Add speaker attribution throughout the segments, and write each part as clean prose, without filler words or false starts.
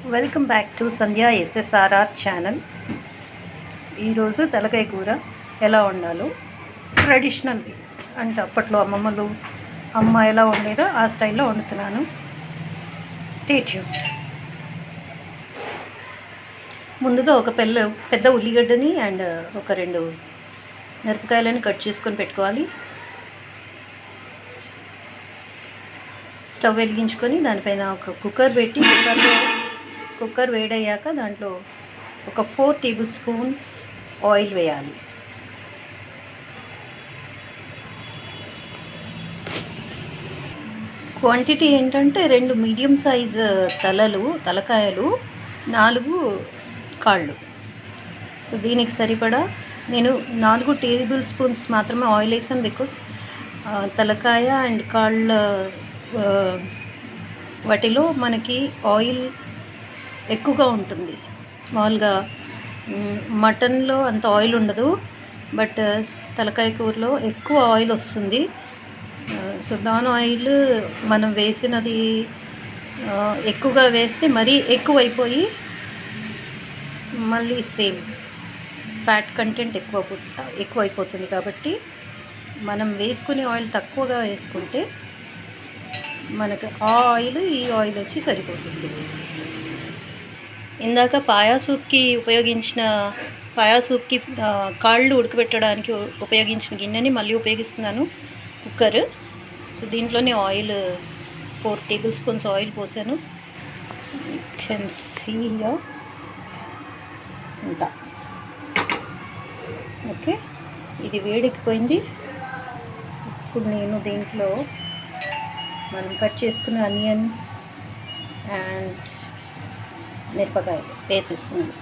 Speaker 1: Welcome back to Sandhya SSRR channel. ఈరోజు తలకాయ కూర ఎలా వండాలో ట్రెడిషనల్ అంటే అప్పట్లో అమ్మ ఎలా వండేదో ఆ స్టైల్లో వండుతున్నాను. Stay tuned. ముందుగా ఒక పెద్ద ఉల్లిగడ్డని అండ్ ఒక 2 మిరపకాయలని కట్ చేసుకొని పెట్టుకోవాలి. స్టవ్ వెలిగించుకొని దానిపైన ఒక కుక్కర్ పెట్టి కుక్కర్ వేడయ్యాక దాంట్లో ఒక 4 టేబుల్ స్పూన్స్ ఆయిల్ వేయాలి. క్వాంటిటీ ఏంటంటే 2 మీడియం సైజ్ తలకాయలు, 4 కాళ్ళు. సో దీనికి సరిపడా నేను 4 టేబుల్ స్పూన్స్ మాత్రమే ఆయిల్ వేసాను. బికాస్ తలకాయ అండ్ కాళ్ళ వాటిలో మనకి ఆయిల్ ఎక్కువగా ఉంటుంది. మామూలుగా మటన్లో అంత ఆయిల్ ఉండదు, బట్ తలకాయ కూరలో ఎక్కువ ఆయిల్ వస్తుంది. సో దాని ఆయిల్ మనం వేసినది ఎక్కువగా వేస్తే మరీ ఎక్కువైపోయి మళ్ళీ సేమ్ ఫ్యాట్ కంటెంట్ ఎక్కువైపోతుంది. కాబట్టి మనం వేసుకునే ఆయిల్ తక్కువగా వేసుకుంటే మనకు ఆ ఆయిల్ ఈ ఆయిల్ వచ్చి సరిపోతుంది. ఇందాక పాయా సూప్కి కాళ్ళు ఉడకబెట్టడానికి ఉపయోగించిన గిన్నెని మళ్ళీ ఉపయోగిస్తున్నాను, కుక్కర్. సో దీంట్లోనే ఆయిల్ 4 టేబుల్ స్పూన్స్ ఆయిల్ పోసాను. యూ కెన్ సీ అంతా ఓకే. ఇది వేడెక్కిపోయింది. ఇప్పుడు నేను దీంట్లో మనం కట్ చేసుకున్న ఆనియన్ అండ్ మిరపకాయలు వేసేస్తున్నాను.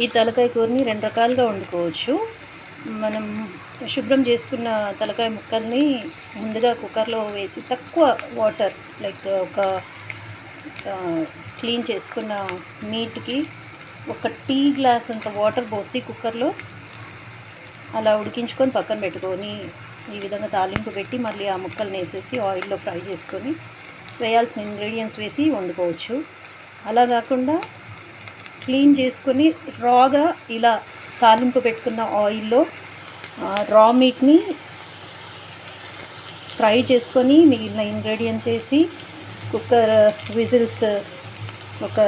Speaker 1: ఈ తలకాయ కూరని 2 రకాలుగా వండుకోవచ్చు. మనం శుభ్రం చేసుకున్న తలకాయ ముక్కల్ని ముందుగా కుక్కర్లో వేసి తక్కువ వాటర్, లైక్ ఒక క్లీన్ చేసుకున్న మీట్కి 1 టీ గ్లాస్ అంత వాటర్ పోసి కుక్కర్లో అలా ఉడికించుకొని పక్కన పెట్టుకొని ఈ విధంగా తాలింపు పెట్టి మళ్ళీ ఆ ముక్కల్ని వేసేసి ఆయిల్లో ఫ్రై చేసుకొని వేయాల్సిన ఇంగ్రీడియంట్స్ వేసి వండుకోవచ్చు. అలా కాకుండా క్లీన్ చేసుకొని రాగా ఇలా తాలింపు పెట్టుకున్న ఆయిల్లో రా మీట్ని ఫ్రై చేసుకొని మిగిలిన ఇంగ్రీడియంట్స్ వేసి కుక్కర్ విజిల్స్ ఒక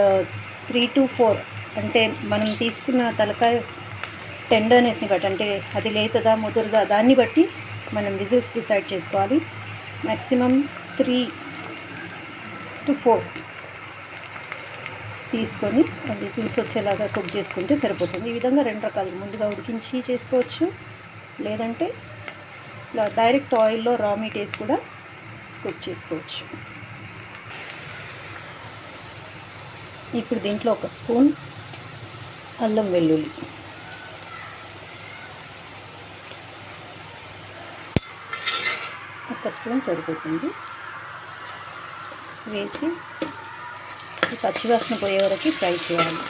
Speaker 1: 3 to 4, అంటే మనం తీసుకున్న తలకాయ టెండర్నెస్ని బట్టి, అంటే అది లేతదా ముదురుదా దాన్ని బట్టి మనం విజిల్స్ డిసైడ్ చేసుకోవాలి. మ్యాక్సిమం 3 to 4 తీసుకొని విజిల్స్ వచ్చేలాగా కుక్ చేసుకుంటే సరిపోతుంది. ఈ విధంగా 2 రకాలు, ముందుగా ఉడికించి చేసుకోవచ్చు, లేదంటే ఇలా డైరెక్ట్ ఆయిల్లో రా మీట్ వేసి కూడా కుక్ చేసుకోవచ్చు. ఇప్పుడు దీంట్లో 1 స్పూన్ అల్లం వెల్లుల్లి, 1 స్పూన్ సరిపోతుంది, వేసి పచ్చివాసన పోయే వరకు ఫ్రై చేయాలి.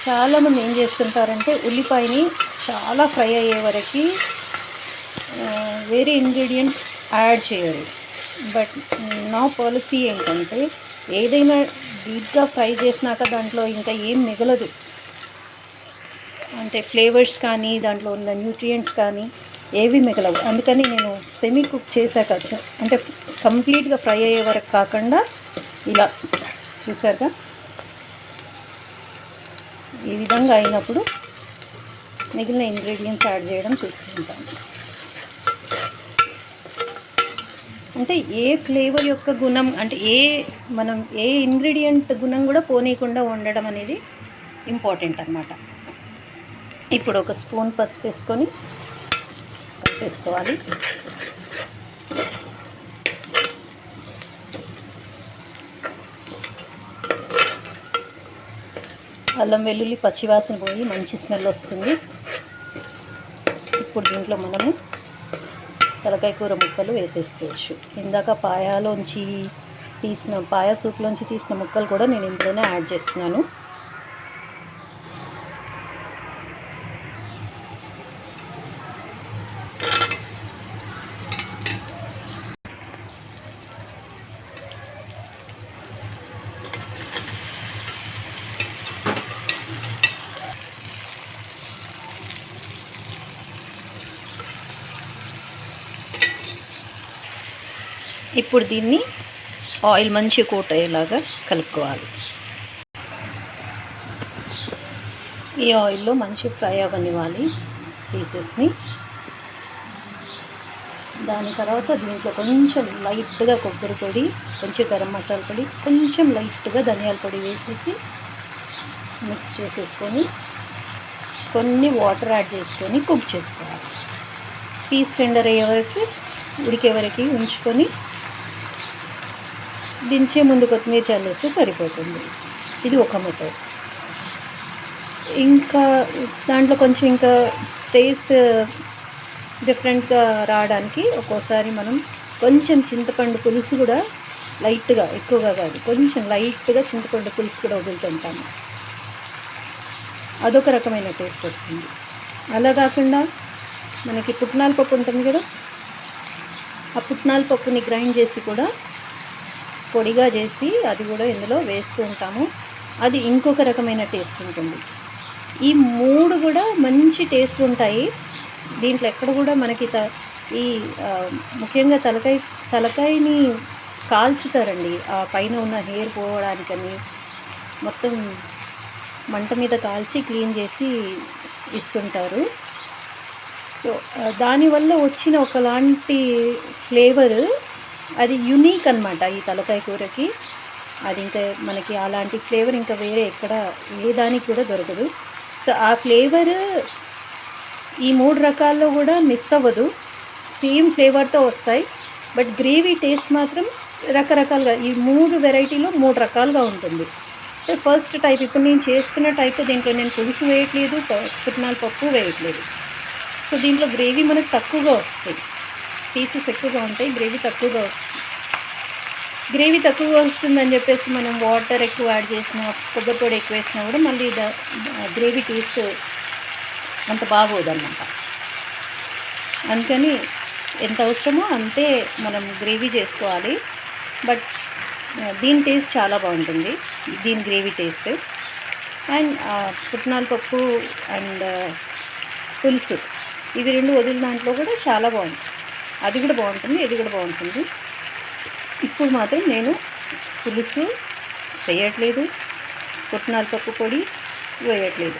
Speaker 1: చాలామంది ఏం చేస్తుంటారంటే ఉల్లిపాయని చాలా ఫ్రై అయ్యే వరకు వేరే ఇంగ్రీడియంట్ యాడ్ చేయరు. బట్ నా పాలసీ ఏంటంటే ఏదైనా డీప్గా ఫ్రై చేసినాక దాంట్లో ఇంకా ఏం మిగలదు, అంటే ఫ్లేవర్స్ కానీ దాంట్లో ఉన్న న్యూట్రియంట్స్ కానీ ఏవి మిగలవు. అందుకని నేను సెమీ కుక్ చేశాక, అంటే కంప్లీట్గా ఫ్రై అయ్యే వరకు కాకుండా ఇలా చూసారుగా ఈ విధంగా అయినప్పుడు మిగిలిన ఇంగ్రీడియంట్స్ యాడ్ చేయడం చూస్తుంటాను. అంటే ఏ ఫ్లేవర్ యొక్క గుణం, అంటే మనం ఏ ఇంగ్రీడియంట్ గుణం కూడా పోనీయకుండా ఉండడం అనేది ఇంపార్టెంట్ అన్నమాట. ఇప్పుడు 1 స్పూన్ పసుపు వేసుకొని కలిపేసుకోవాలి. అల్లం వెల్లుల్లి పచ్చివాసన పోయి మంచి స్మెల్ వస్తుంది. ఇప్పుడు దీంట్లో మనము తలకాయ కూర ముక్కలు వేసేసుకోవచ్చు. ఇందాక పాయ సూప్లోంచి తీసిన ముక్కలు కూడా నేను ఇందులోనే యాడ్ చేస్తున్నాను. ఇప్పుడు దీన్ని ఆయిల్ మంచిగా కోట్ అయ్యేలాగా కలుపుకోవాలి. ఈ ఆయిల్లో మంచి ఫ్రై అవ్వనివ్వాలి పీసెస్ని. దాని తర్వాత దీంట్లో కొంచెం లైట్గా కొబ్బరి పొడి, కొంచెం గరం మసాలా పొడి, కొంచెం లైట్గా ధనియాల పొడి వేసేసి మిక్స్ చేసేసుకొని కొన్ని వాటర్ యాడ్ చేసుకొని కుక్ చేసుకోవాలి. పీస్ టెండర్ అయ్యే వరకు ఉడికే వరకు ఉంచుకొని దించే ముందు కొత్తిమీర చల్లేస్తే సరిపోతుంది. ఇది ఒక మెథడ్. ఇంకా దాంట్లో కొంచెం ఇంకా టేస్ట్ డిఫరెంట్గా రావడానికి ఒక్కోసారి మనం కొంచెం చింతపండు పులుసు కూడా లైట్గా, ఎక్కువగా కాదు, కొంచెం లైట్గా చింతపండు పులుసు కూడా వదులుతుంటాము. అదొక రకమైన టేస్ట్ వస్తుంది. అలా కాకుండా మనకి పుట్నాల పప్పు ఉంటుంది కదా, ఆ పుట్నాల పప్పుని గ్రైండ్ చేసి కూడా పొడిగా చేసి అది కూడా ఇందులో వేస్తూ ఉంటాము. అది ఇంకొక రకమైన టేస్ట్ ఉంటుంది. ఈ మూడు కూడా మంచి టేస్ట్ ఉంటాయి. దీంట్లో ఎక్కడ కూడా మనకి ముఖ్యంగా తలకాయని కాల్చుతారండి. ఆ పైన ఉన్న హెయిర్ పోవడానికని మొత్తం మంట మీద కాల్చి క్లీన్ చేసి ఇస్తుంటారు. సో దానివల్ల వచ్చిన ఒకలాంటి ఫ్లేవర్, అది యునీక్ అనమాట ఈ తలకాయ కూరకి. అది ఇంకా మనకి అలాంటి ఫ్లేవర్ ఇంకా వేరే ఎక్కడ ఏ దానికి కూడా దొరకదు. సో ఆ ఫ్లేవర్ ఈ మూడు రకాల్లో కూడా మిస్ అవ్వదు. సేమ్ ఫ్లేవర్తో వస్తాయి. బట్ గ్రేవీ టేస్ట్ మాత్రం రకరకాలుగా, ఈ మూడు వెరైటీలో మూడు రకాలుగా ఉంటుంది. ఫస్ట్ టైప్ ఇప్పుడు నేను చేస్తున్న టైప్, దీంట్లో నేను పులుసు వేయట్లేదు, పుట్నాల పప్పు వేయట్లేదు. సో దీంట్లో గ్రేవీ మనకు తక్కువగా వస్తాయి. పీసెస్ ఎక్కువగా ఉంటాయి, గ్రేవీ తక్కువగా వస్తుంది. గ్రేవీ తక్కువగా వస్తుందని చెప్పేసి మనం వాటర్ ఎక్కువ యాడ్ చేసినా, కొబ్బరి పొడి ఎక్కువ వేసినా కూడా మళ్ళీ గ్రేవీ టేస్ట్ అంత బాగోదన్నమాట. అందుకని ఎంత అవసరమో అంతే మనం గ్రేవీ చేసుకోవాలి. బట్ దీని టేస్ట్ చాలా బాగుంటుంది, దీని గ్రేవీ టేస్ట్. అండ్ పుట్నాల పప్పు అండ్ పులుసు, ఇవి రెండు వదిలిన దాంట్లో కూడా చాలా బాగుంటుంది. అది కూడా బాగుంటుంది, ఇది కూడా బాగుంటుంది. ఇప్పుడు మాత్రం నేను పులుసు వేయట్లేదు, పుట్నాల పప్పు పొడి వేయట్లేదు,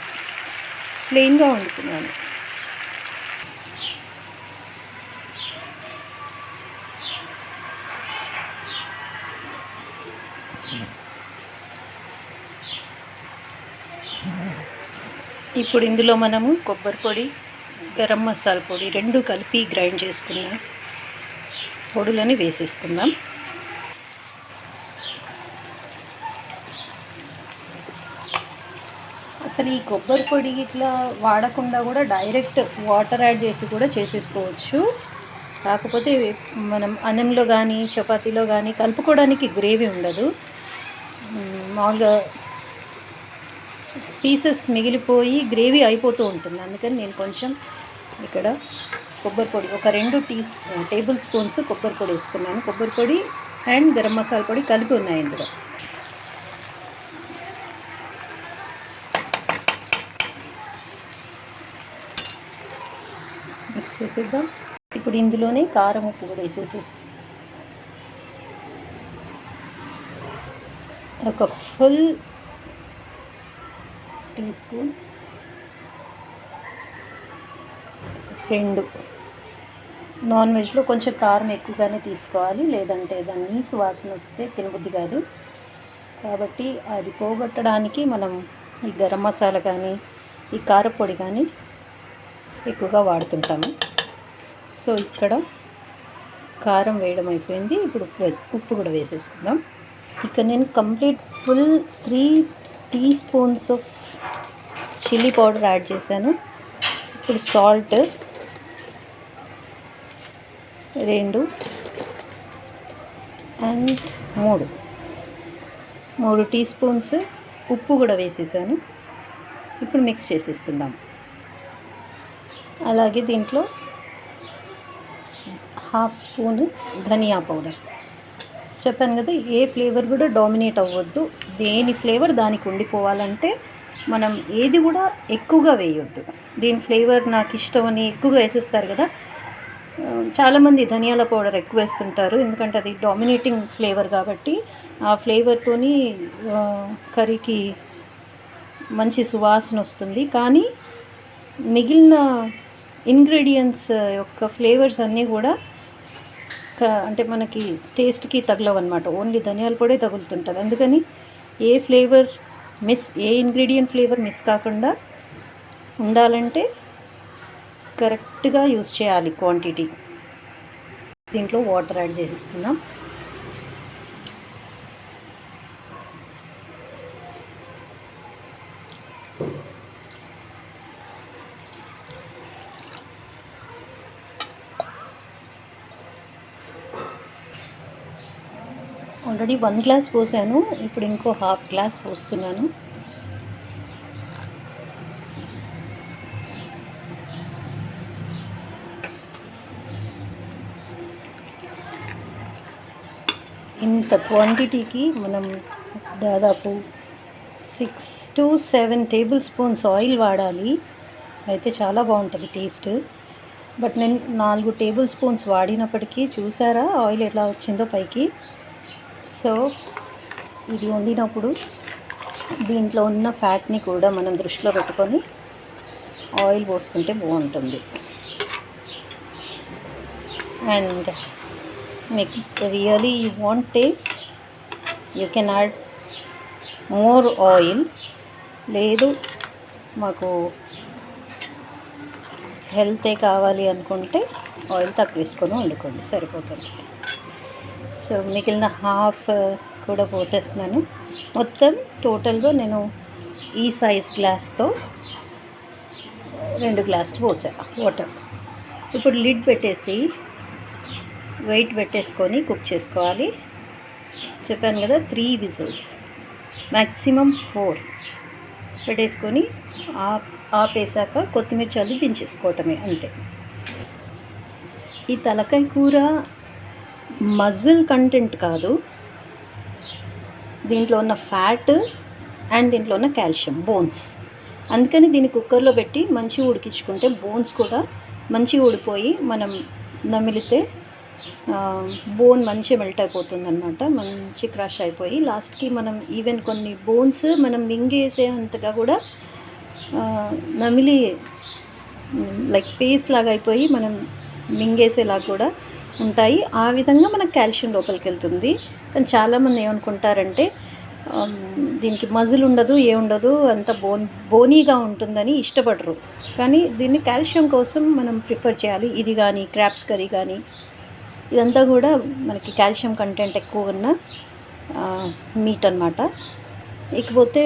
Speaker 1: ప్లెయిన్గా వండుతున్నాను. ఇప్పుడు ఇందులో మనము కొబ్బరి పొడి, గరం మసాలా పొడి రెండు కలిపి గ్రైండ్ చేసుకున్న పొడులని వేసేసుకుందాం. అసలు ఈ కొబ్బరి పొడి ఇట్లా వాడకుండా కూడా డైరెక్ట్ వాటర్ యాడ్ చేసి కూడా చేసేసుకోవచ్చు. కాకపోతే మనం అన్నంలో కానీ చపాతీలో కానీ కలుపుకోవడానికి గ్రేవీ ఉండదు. మామూలుగా పీసెస్ మిగిలిపోయి గ్రేవీ అయిపోతూ ఉంటుంది. అందుకని నేను కొంచెం ఇక్కడ కొబ్బరి పొడి ఒక 2 టేబుల్ స్పూన్స్ కొబ్బరి పొడి వేస్తున్నాను. కొబ్బరి పొడి అండ్ గరం మసాలా పొడి కలిపి ఉన్నాయి ఇందులో. మిక్స్ చేసేద్దాం. ఇప్పుడు ఇందులోనే కారం ఉప్పు కూడా వేసేసేసి ఒక ఫుల్ టీ స్పూన్, 2 నాన్ వెజ్లో కొంచెం కారం ఎక్కువగానే తీసుకోవాలి, లేదంటే దాని నీసు వాసన వస్తే తినబుద్ధి కాదు. కాబట్టి అది పోగొట్టడానికి మనం ఈ గరం మసాలా కానీ ఈ కారపొడి కానీ ఎక్కువగా వాడుతుంటాము. సో ఇక్కడ కారం వేయడం అయిపోయింది. ఇప్పుడు ఉప్పు కూడా వేసేసుకుందాం. ఇక్కడ నేను complete full 3 teaspoons of chilli powder add చేశాను. ఇప్పుడు సాల్ట్ 2 అండ్ 3 టీ స్పూన్స్ ఉప్పు కూడా వేసేసాను. ఇప్పుడు మిక్స్ చేసేసుకుందాం. అలాగే దీంట్లో 1/2 స్పూన్ ధనియా పౌడర్. చెప్పాను కదా, ఏ ఫ్లేవర్ కూడా డామినేట్ అవ్వద్దు. దేని ఫ్లేవర్ దానికి ఉండిపోవాలంటే మనం ఏది కూడా ఎక్కువగా వేయొద్దు. దీని ఫ్లేవర్ నాకు ఇష్టమని ఎక్కువగా వేసేస్తారు కదా, చాలామంది ధనియాల పౌడర్ ఎక్కువ వేస్తుంటారు. ఎందుకంటే అది డామినేటింగ్ ఫ్లేవర్ కాబట్టి ఆ ఫ్లేవర్తోని కర్రీకి మంచి సువాసన వస్తుంది. కానీ మిగిలిన ఇంగ్రీడియంట్స్ యొక్క ఫ్లేవర్స్ అన్నీ కూడా అంటే మనకి టేస్ట్కి తగలవన్నమాట. ఓన్లీ ధనియాల పొడే తగులుతుంటుంది. అందుకని ఏ ఇంగ్రీడియంట్ ఫ్లేవర్ మిస్ కాకుండా ఉండాలంటే కరెక్ట్గా యూస్ చేయాలి క్వాంటిటీ. దీంట్లో వాటర్ యాడ్ చేసేసుకుందాం. ఆల్రెడీ 1 గ్లాస్ పోసాను, ఇప్పుడు ఇంకో 1/2 గ్లాస్ పోస్తున్నాను. ఇంత క్వాంటిటీకి మనం దాదాపు 6 to 7 టేబుల్ స్పూన్స్ ఆయిల్ వాడాలి. అయితే చాలా బాగుంటుంది టేస్ట్. బట్ నేను 4 టేబుల్ స్పూన్స్ వాడినప్పటికీ చూసారా ఆయిల్ ఎట్లా వచ్చిందో పైకి. సో ఇది వండినప్పుడు దీంట్లో ఉన్న ఫ్యాట్ని కూడా మనం దృష్టిలో పెట్టుకొని ఆయిల్ పోసుకుంటే బాగుంటుంది. అండ్ మీకు really you want taste, you can add more oil. లేదు మాకు హెల్తే కావాలి అనుకుంటే ఆయిల్ తక్కువ వేసుకొని వండుకోండి, సరిపోతుంది. సో మిగిలిన 1/2 కూడా పోసేస్తున్నాను. మొత్తం టోటల్గా నేను ఈ సైజ్ గ్లాస్తో 2 గ్లాసులు పోసా వాటర్. ఇప్పుడు లిడ్ పెట్టేసి వెయిట్ పెట్టేసుకొని కుక్ చేసుకోవాలి. చెప్పాను కదా 3 విజిల్స్, మ్యాక్సిమం 4 పెట్టేసుకొని ఆపేసాక కొత్తిమీర చల్లి దించేసుకోవటమే, అంతే. ఈ తలకాయ కూర మజిల్ కంటెంట్ కాదు, దీంట్లో ఉన్న ఫ్యాట్ అండ్ దీంట్లో ఉన్న కాల్షియం, బోన్స్. అందుకని దీన్ని కుక్కర్లో పెట్టి మంచిగా ఉడికించుకుంటే బోన్స్ కూడా మంచిగా ఊడిపోయి మనం నమిలితే బోన్ మంచిగా మెల్ట్ అయిపోతుంది అనమాట. మంచి క్రష్ అయిపోయి లాస్ట్కి మనం ఈవెన్ కొన్ని బోన్స్ మనం మింగేసే అంతగా కూడా నమిలి లైక్ పేస్ట్ లాగా అయిపోయి మనం మింగేసేలాగా కూడా ఉంటాయి. ఆ విధంగా మనకు కాల్షియం లోపలికి వెళ్తుంది. కానీ చాలామంది ఏమనుకుంటారంటే దీనికి మజిల్ ఉండదు, ఉండదు, అంత బోనీగా ఉంటుందని ఇష్టపడరు. కానీ దీన్ని కాల్షియం కోసం మనం ప్రిఫర్ చేయాలి. ఇది కానీ క్రాబ్స్ కర్రీ కానీ ఇదంతా కూడా మనకి కాల్షియం కంటెంట్ ఎక్కువ ఉన్న మీట్ అన్నమాట. ఇకపోతే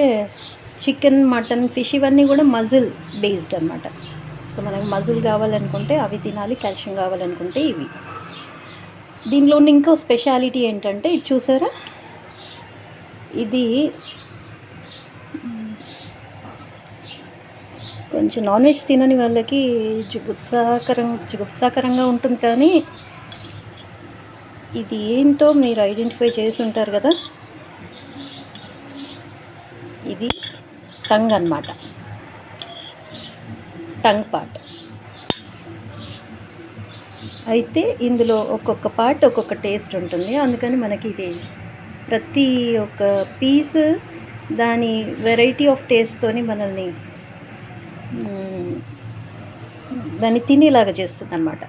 Speaker 1: చికెన్, మటన్, ఫిష్ ఇవన్నీ కూడా మజిల్ బేస్డ్ అన్నమాట. సో మనకు మజిల్ కావాలనుకుంటే అవి తినాలి, కాల్షియం కావాలనుకుంటే ఇవి. దీనిలో ఉన్న ఇంకో స్పెషాలిటీ ఏంటంటే ఇది చూసారా, ఇది కొంచెం నాన్ వెజ్ తినని వాళ్ళకి జుగుప్సాకరంగా ఉంటుంది. కానీ ఇది ఏంటో మీరు ఐడెంటిఫై చేసి ఉంటారు కదా, ఇది టంగ్ అన్నమాట, టంగ్ పార్ట్. అయితే ఇందులో ఒక్కొక్క పార్ట్ ఒక్కొక్క టేస్ట్ ఉంటుంది. అందుకని మనకి ఇది ప్రతి ఒక్క పీస్ దాని వెరైటీ ఆఫ్ టేస్ట్తోని మనల్ని దాన్ని తినేలాగా చేస్తుంది అన్నమాట.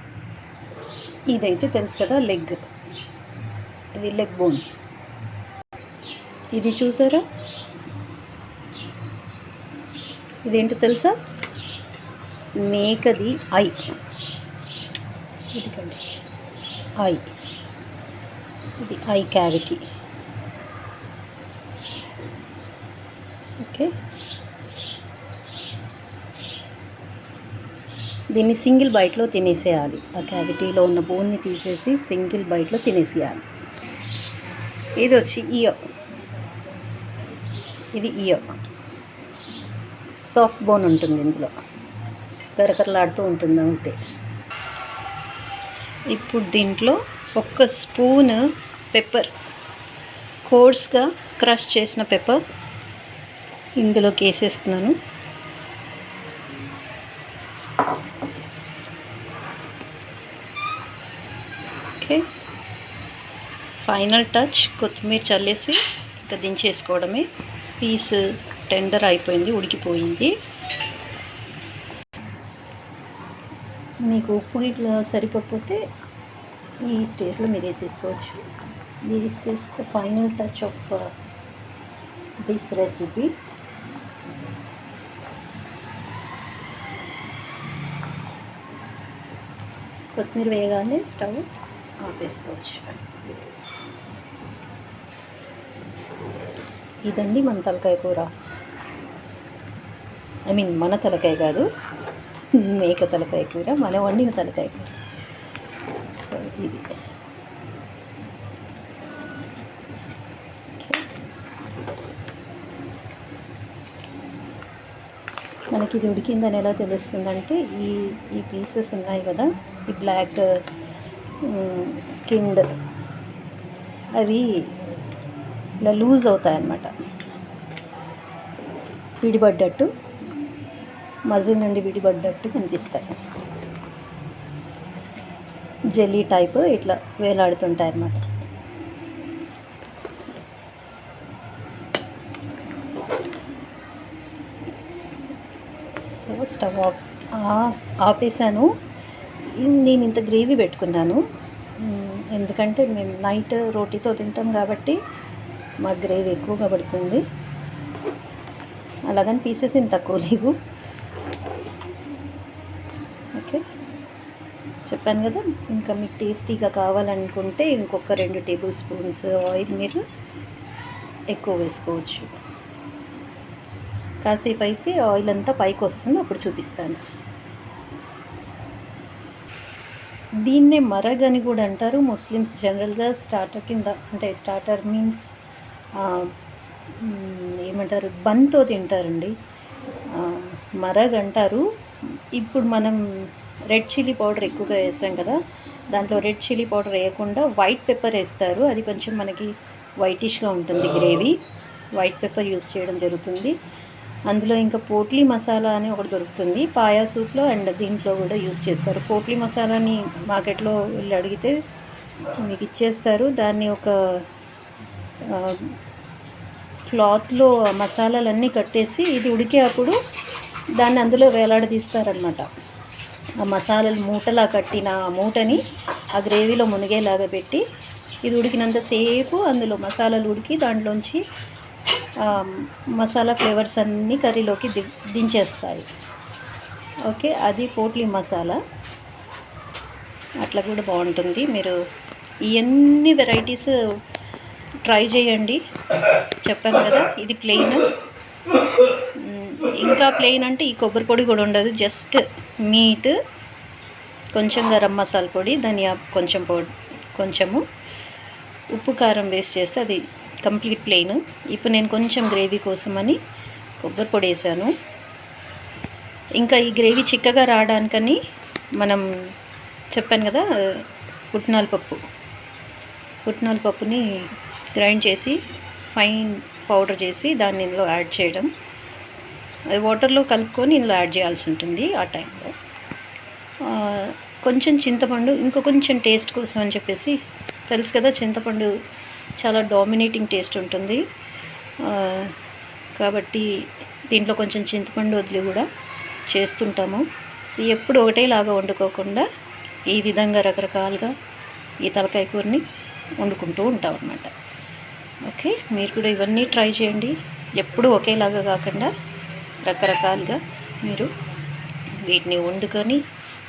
Speaker 1: ఇదైతే తెలుసు కదా, లెగ్, ఇది లెగ్ బోన్. ఇది చూసారా, ఇదేంటో తెలుసా, మేకది ఐ. ఇదిగండి ఐ, ఇది ఐ క్యావిటీ. ఓకే, దీన్ని సింగిల్ బైట్లో తినేసేయాలి. ఆ క్యావిటీలో ఉన్న బోన్ని తీసేసి సింగిల్ బైట్లో తినేసేయాలి. ఇది వచ్చి ఇది సాఫ్ట్ బోన్ ఉంటుంది, ఇందులో కరకరలాడుతూ ఉంటుంది అంతే. ఇప్పుడు దీంట్లో 1 స్పూన్ పెప్పర్, కోర్స్గా క్రష్ చేసిన పెప్పర్ ఇందులోకి వేసేస్తున్నాను. ఓకే, ఫైనల్ టచ్ కొత్తిమీర చల్లేసి ఇంకా దించేసుకోవడమే. పీస్ టెండర్ అయిపోయింది, ఉడికిపోయింది. మీకు ఉప్పు ఇట్లా సరిపోకపోతే ఈ స్టేజ్లో మీరు వేసేసుకోవచ్చు. This is the final touch of this recipe. కొత్తిమీర వేయగానే స్టవ్ ఆపేసుకోవచ్చు. ఇదండి మన తలకాయ కూర. మన తలకాయ కాదు, మేక తలకాయ కూర, మనం వండిన తలకాయ కూర. సో ఇది మనకి ఇది ఉడికిందని ఎలా తెలుస్తుందంటే ఈ పీసెస్ ఉన్నాయి కదా, ఈ బ్లాక్ స్కిన్డ్, అవి ఇలా లూజ్ అవుతాయన్నమాట, విడిపడ్డట్టు, మజిల్ నుండి విడిపడ్డట్టు కనిపిస్తాయి. జెల్లీ టైప్ ఇట్లా వేలాడుతుంటాయి అన్నమాట. సో స్టవ్ ఆపేసాను. నేను ఇంత గ్రేవీ పెట్టుకున్నాను, ఎందుకంటే మేము నైట్ రోటీతో తింటాం కాబట్టి మాకు గ్రేవీ ఎక్కువగా పడుతుంది. అలాగని పీసెస్ ఏం తక్కువ లేవు. ఓకే, చెప్పాను కదా. ఇంకా మీకు టేస్టీగా కావాలనుకుంటే ఇంకొక 2 టేబుల్ స్పూన్స్ ఆయిల్ మీరు ఎక్కువ వేసుకోవచ్చు. కాసేపు అయితే ఆయిల్ అంతా పైకి వస్తుంది, అప్పుడు చూపిస్తాను. దీన్నే మరగ్ అని కూడా అంటారు ముస్లిమ్స్ జనరల్గా. స్టార్టర్ కింద, అంటే స్టార్టర్ మీన్స్ ఏమంటారు, బన్తో తింటారండి, మరగ్ అంటారు. ఇప్పుడు మనం రెడ్ చిల్లీ పౌడర్ ఎక్కువగా వేసాం కదా, దాంట్లో రెడ్ చిల్లీ పౌడర్ వేయకుండా వైట్ పెప్పర్ వేస్తారు. అది కొంచెం మనకి వైటిష్గా ఉంటుంది గ్రేవీ. వైట్ పెప్పర్ యూస్ చేయడం జరుగుతుంది. అందులో ఇంకా పోట్లీ మసాలా అని ఒకటి దొరుకుతుంది పాయా సూప్లో, అండ్ దీంట్లో కూడా యూస్ చేస్తారు. పోట్లీ మసాలాని మార్కెట్లో వెళ్ళి అడిగితే మీకు ఇచ్చేస్తారు. దాన్ని ఒక క్లాత్లో మసాలాలన్నీ కట్టేసి ఇది ఉడికే అప్పుడు దాన్ని అందులో వేలాడదీస్తారనమాట. ఆ మసాలాలు మూటలా కట్టిన ఆ మూటని ఆ గ్రేవీలో మునిగేలాగా పెట్టి, ఇది ఉడికినంతసేపు అందులో మసాలాలు ఉడికి దాంట్లోంచి మసాలా ఫ్లేవర్స్ అన్నీ కర్రీలోకి దించేస్తాయి. ఓకే, అది పోట్లీ మసాలా. అట్లా కూడా బాగుంటుంది. మీరు ఇవన్నీ వెరైటీస్ ట్రై చేయండి. చెప్పాను కదా, ఇది ప్లెయిన్. ఇంకా ప్లెయిన్ అంటే ఈ కొబ్బరి పొడి కూడా ఉండదు, జస్ట్ మీట్, కొంచెం గరం మసాలా పొడి, ధనియా కొంచెము ఉప్పు కారం వేస్ట్ చేస్తే అది కంప్లీట్ ప్లెయిన్. ఇప్పుడు నేను కొంచెం గ్రేవీ కోసమని కొబ్బరి పొడి వేసాను. ఇంకా ఈ గ్రేవీ చిక్కగా రావడానికని మనం చెప్పాను కదా, పుట్నాల పప్పుని గ్రైండ్ చేసి ఫైన్ పౌడర్ చేసి దాన్ని ఇందులో యాడ్ చేయడం. అది వాటర్లో కలుపుకొని ఇందులో యాడ్ చేయాల్సి ఉంటుంది ఆ టైంలో. కొంచెం చింతపండు, ఇంకో కొంచెం టేస్ట్ కోసం అని చెప్పేసి, తెలుసు కదా చింతపండు చాలా డామినేటింగ్ టేస్ట్ ఉంటుంది కాబట్టి దీంట్లో కొంచెం చింతపండు వదిలి కూడా చేస్తుంటాము. సో ఎప్పుడు ఒకటేలాగా వండుకోకుండా ఈ విధంగా రకరకాలుగా ఈ తలకాయ కూరని వండుకుంటూ ఉంటాం అన్నమాట. ఓకే, మీరు కూడా ఇవన్నీ ట్రై చేయండి. ఎప్పుడు ఒకేలాగా కాకుండా రకరకాలుగా మీరు వీటిని వండుకొని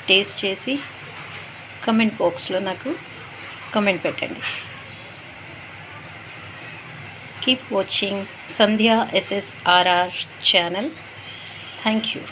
Speaker 1: టేస్ట్ చేసి కమెంట్ బాక్స్లో నాకు కమెంట్ పెట్టండి. Keep watching Sandhya SSRR channel. Thank you.